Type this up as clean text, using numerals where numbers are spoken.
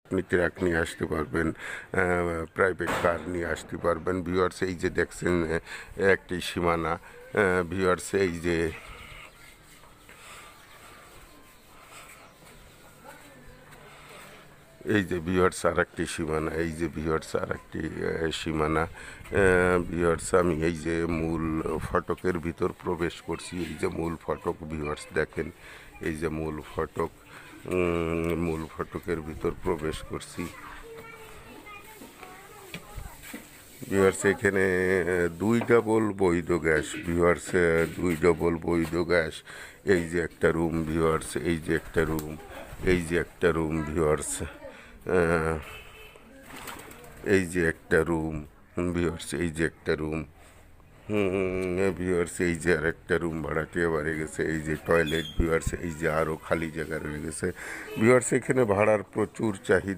আপনি ট্রাক নিয়ে আসতে পারবেন, প্রাইভেট কার নিয়ে আসতে পারবেন। ভিউয়ার্স এই যে দেখছেন একটি সীমানা, ভিউয়ার্স এই যে ভিউয়ার্স আর একটি সীমানা, এই যে ভিউয়ার্স আর একটি সীমানা। ভিউয়ার্স আমি এই যে মূল ফটকের ভিতর প্রবেশ করছি, এই যে মূল ফটক ভিউয়ার্স দেখেন, এই যে মূল ফটক, মূল ফটকের ভিতর প্রবেশ করছি। ভিউয়ার্স এখানে 2 ডাবল বৈধ গ্যাস, ভিউয়ার্স 2 ডাবল বৈধ গ্যাস। এই যে একটা রুম ভিউয়ার্স, এই যে একটা রুম, এই যে একটা রুম ভিউয়ার্স, এই যে একটা রুম ভিউয়ার্স, এই যে একটা রুম। ভিউয়ার্স এই যে আর একটা রুম ভাড়াটিয়া বাড়ে গেছে, এই যে টয়লেট ভিউয়ার্স, এই যে আরও খালি জায়গা রয়ে গেছে। ভিউয়ার্স এখানে ভাড়ার প্রচুর চাহিদা।